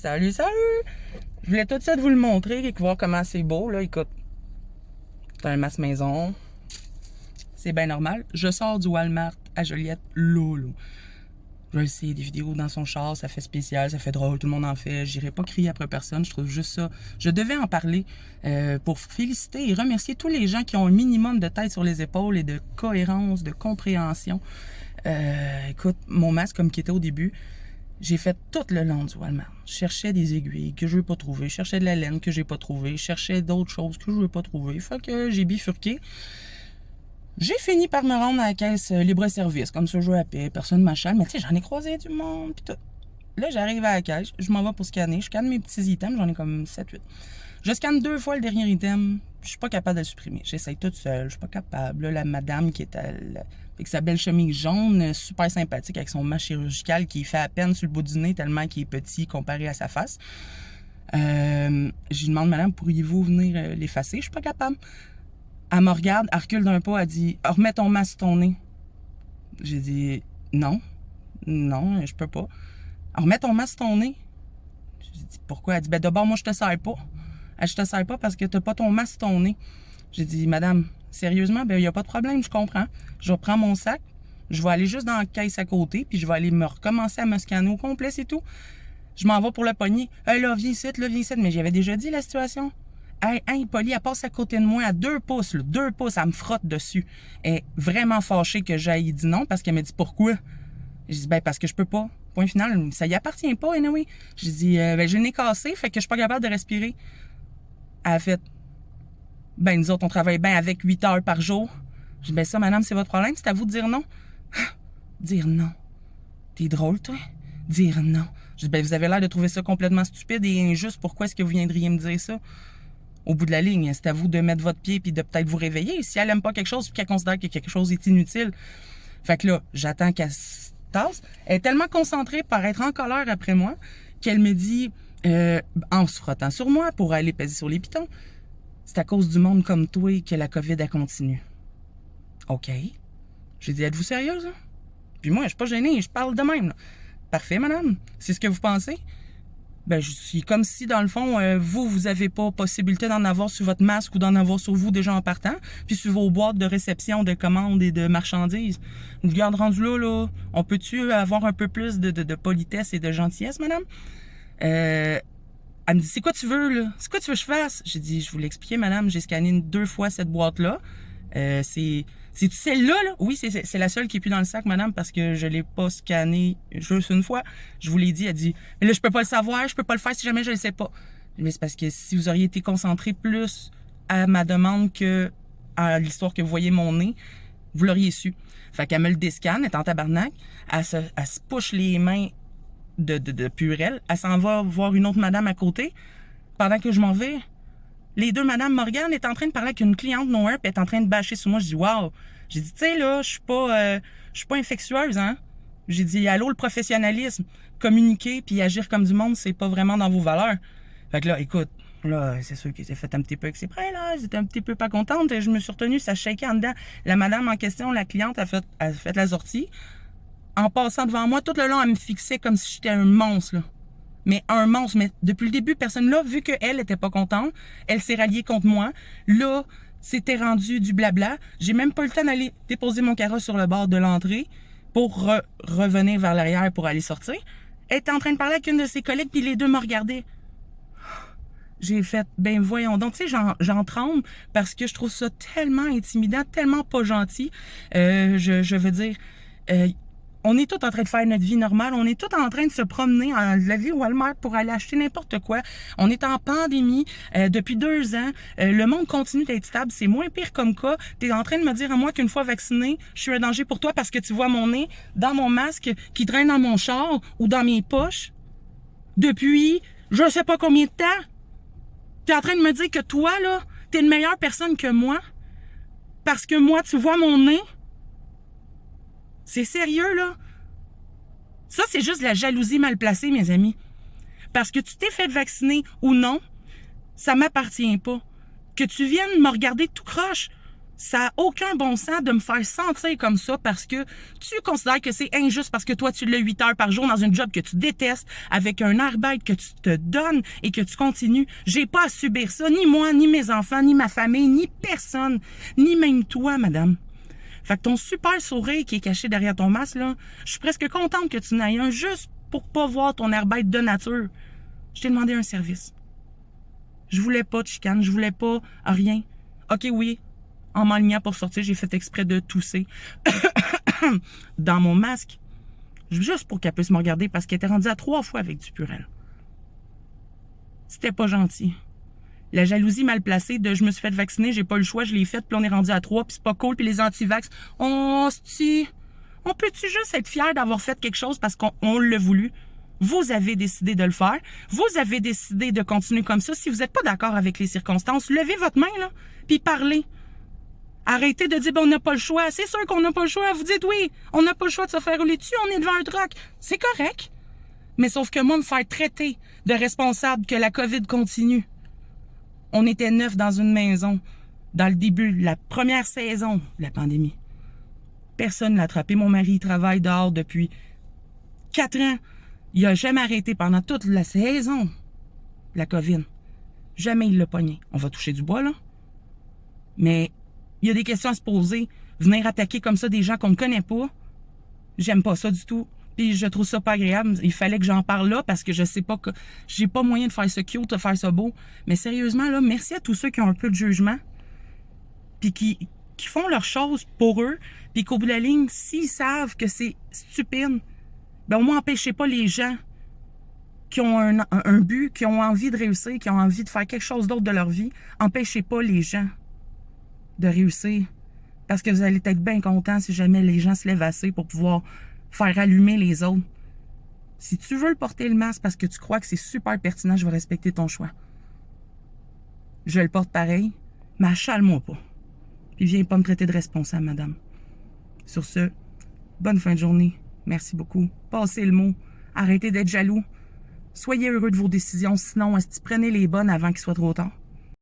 Salut, salut! Je voulais tout ça de vous le montrer et voir comment c'est beau, là. Écoute, c'est un masse maison. C'est bien normal. Je sors du Walmart à Joliette, lolo. Je le sais, des vidéos dans son char, ça fait spécial, ça fait drôle, tout le monde en fait. J'irai pas crier après personne, je trouve juste ça. Je devais en parler pour féliciter et remercier tous les gens qui ont un minimum de tête sur les épaules et de cohérence, de compréhension. Écoute, mon masque, comme qui était au début, j'ai fait tout le long du Walmart. Je cherchais des aiguilles que je ne veux pas trouver. Je cherchais de la laine que j'ai pas trouvé. Je cherchais d'autres choses que je ne veux pas trouver. Fait que j'ai bifurqué. J'ai fini par me rendre à la caisse libre-service. Comme ça, je veux à paix. Personne ne m'achète. Mais tu sais, j'en ai croisé du monde. Pis tout. Là, j'arrive à la caisse. Je m'en vais pour scanner. Je scanne mes petits items. J'en ai comme 7-8. Je scanne 2 fois le dernier item. Je suis pas capable de le supprimer. J'essaye toute seule. Je suis pas capable. Là, la madame qui est avec sa belle chemise jaune, super sympathique, avec son masque chirurgical qui fait à peine sur le bout du nez tellement qu'il est petit comparé à sa face. Je lui demande, madame, pourriez-vous venir l'effacer? Je suis pas capable. Elle me regarde, elle recule d'un pas, elle dit, remets ton masque sur ton nez. J'ai dit, non, je peux pas. Remets ton masque sur ton nez. J'ai dit, pourquoi? Elle dit, ben d'abord, moi, je te sers pas. Elle dit, je te sers pas parce que t'as pas ton masque sur ton nez. J'ai dit, madame, sérieusement, ben, il n'y a pas de problème, je comprends. Je reprends mon sac, je vais aller juste dans la caisse à côté, puis je vais aller me recommencer à me scanner au complet, c'est tout. Je m'en vais pour le pogner. Là, viens ici, mais j'avais déjà dit la situation. Hey, Polly, elle passe à côté de moi à 2 pouces, là, 2 pouces, elle me frotte dessus. Elle est vraiment fâchée que j'aille dit non, parce qu'elle m'a dit pourquoi. J'ai dit, ben, parce que je peux pas. Point final, ça y appartient pas, anyway. J'ai dit, ben, j'ai le nez cassé, fait que je suis pas capable de respirer. Elle a fait, ben, nous autres, on travaille bien avec 8 heures par jour. J'ai dit, ben, ça, madame, c'est votre problème, c'est à vous de dire non. Dire non. T'es drôle, toi? Dire non. J'ai dit, ben, vous avez l'air de trouver ça complètement stupide et injuste. Pourquoi est-ce que vous viendriez me dire ça? Au bout de la ligne, c'est à vous de mettre votre pied puis de peut-être vous réveiller. Si elle aime pas quelque chose puis qu'elle considère que quelque chose est inutile. Fait que là, j'attends qu'elle se tasse. Elle est tellement concentrée par être en colère après moi qu'elle me dit, en se frottant sur moi pour aller peser sur les pitons, c'est à cause du monde comme toi que la COVID a continué. OK. J'ai dit, êtes-vous sérieuse? Hein? Puis moi, je suis pas gênée, je parle de même. Là. Parfait, madame. C'est ce que vous pensez? Ben, je suis comme si, dans le fond, vous avez pas possibilité d'en avoir sur votre masque ou d'en avoir sur vous déjà en partant, puis sur vos boîtes de réception de commandes et de marchandises. Je garde rendu là, on peut-tu avoir un peu plus de politesse et de gentillesse, madame? Elle me dit, c'est quoi tu veux, là? C'est quoi tu veux que je fasse? J'ai dit, je vous l'expliquais, madame, j'ai scanné 2 fois cette boîte-là. C'est celle-là, là? Oui, c'est la seule qui est plus dans le sac, madame, parce que je l'ai pas scannée juste une fois. Je vous l'ai dit, elle dit, mais là, je peux pas le savoir, je peux pas le faire si jamais je le sais pas. Mais c'est parce que si vous auriez été concentré plus à ma demande que à l'histoire que vous voyez mon nez, vous l'auriez su. Fait qu'elle me le déscanne, elle est en tabarnak, elle se push les mains de purelle, elle s'en va voir une autre madame à côté, pendant que je m'en vais. Les 2 Madame Morgan est en train de parler avec une cliente nowhere puis est en train de bâcher sur moi. Je dis, wow. J'ai dit, tu sais, là, je suis pas infectieuse, hein. J'ai dit, allô, le professionnalisme. Communiquer puis agir comme du monde, c'est pas vraiment dans vos valeurs. Fait que là, écoute, là, c'est sûr qu'ils s'est fait un petit peu exprès, là. Ils étaient un petit peu pas contentes. Et je me suis retenue, ça shakeait en dedans. La madame en question, la cliente, a fait la sortie. En passant devant moi, tout le long, elle me fixait comme si j'étais un monstre, là. Mais un monstre. Mais depuis le début, personne là, vu qu'elle était pas contente, elle s'est ralliée contre moi. Là, c'était rendu du blabla. J'ai même pas eu le temps d'aller déposer mon carrosse sur le bord de l'entrée pour revenir vers l'arrière pour aller sortir. Elle était en train de parler avec une de ses collègues, puis les 2 me regardaient. J'ai fait, ben voyons donc, tu sais, j'en tremble parce que je trouve ça tellement intimidant, tellement pas gentil. Je veux dire... on est tous en train de faire notre vie normale. On est tous en train de se promener en aller au Walmart pour aller acheter n'importe quoi. On est en pandémie depuis 2 ans. Le monde continue d'être stable. C'est moins pire comme cas. Tu es en train de me dire à moi qu'une fois vacciné, je suis un danger pour toi parce que tu vois mon nez dans mon masque qui traîne dans mon char ou dans mes poches depuis je sais pas combien de temps. Tu es en train de me dire que toi, là, tu es une meilleure personne que moi parce que moi, tu vois mon nez. C'est sérieux, là? Ça, c'est juste de la jalousie mal placée, mes amis. Parce que tu t'es fait vacciner ou non, ça m'appartient pas. Que tu viennes me regarder tout croche, Ça n'a aucun bon sens de me faire sentir comme ça parce que tu considères que c'est injuste parce que toi, tu l'as 8 heures par jour dans une job que tu détestes, avec un arbeit que tu te donnes et que tu continues. J'ai pas à subir ça, ni moi, ni mes enfants, ni ma famille, ni personne, ni même toi, madame. Fait que ton super sourire qui est caché derrière ton masque, là, je suis presque contente que tu n'ailles un juste pour pas voir ton arbeit de nature. Je t'ai demandé un service. Je voulais pas de chicane, je voulais pas rien. OK, oui. En m'alignant pour sortir, j'ai fait exprès de tousser dans mon masque. Juste pour qu'elle puisse me regarder parce qu'elle était rendue à 3 fois avec du Purell. C'était pas gentil. La jalousie mal placée de je me suis fait vacciner, j'ai pas eu le choix, je l'ai fait, puis on est rendu à 3, puis c'est pas cool, puis les anti-vax, on peut-tu juste être fier d'avoir fait quelque chose parce qu'on l'a voulu? Vous avez décidé de le faire. Vous avez décidé de continuer comme ça. Si vous n'êtes pas d'accord avec les circonstances, levez votre main, là, puis parlez. Arrêtez de dire, ben, on n'a pas le choix. C'est sûr qu'on n'a pas le choix. Vous dites oui, on n'a pas le choix de se faire rouler dessus, on est devant un truck. C'est correct. Mais sauf que moi, me faire traiter de responsable que la COVID continue. On était 9 dans une maison, dans le début, la première saison de la pandémie. Personne ne l'a attrapé. Mon mari travaille dehors depuis 4 ans. Il n'a jamais arrêté pendant toute la saison, la COVID. Jamais il l'a pogné. On va toucher du bois, là. Mais il y a des questions à se poser. Venir attaquer comme ça des gens qu'on ne connaît pas, j'aime pas ça du tout. Puis je trouve ça pas agréable. Il fallait que j'en parle là parce que je sais pas que j'ai pas moyen de faire ça cute, de faire ça beau. Mais sérieusement, là, merci à tous ceux qui ont un peu de jugement. Puis qui font leurs choses pour eux. Puis qu'au bout de la ligne, s'ils savent que c'est stupide, ben au moins empêchez pas les gens qui ont un but, qui ont envie de réussir, qui ont envie de faire quelque chose d'autre de leur vie. Empêchez pas les gens de réussir. Parce que vous allez être bien content si jamais les gens se lèvent assez pour pouvoir faire allumer les autres. Si tu veux le porter le masque parce que tu crois que c'est super pertinent, je vais respecter ton choix. Je le porte pareil, mais achale-moi pas. Puis viens pas me traiter de responsable, madame. Sur ce, bonne fin de journée. Merci beaucoup. Passez le mot. Arrêtez d'être jaloux. Soyez heureux de vos décisions, sinon, prenez les bonnes avant qu'il soit trop tard.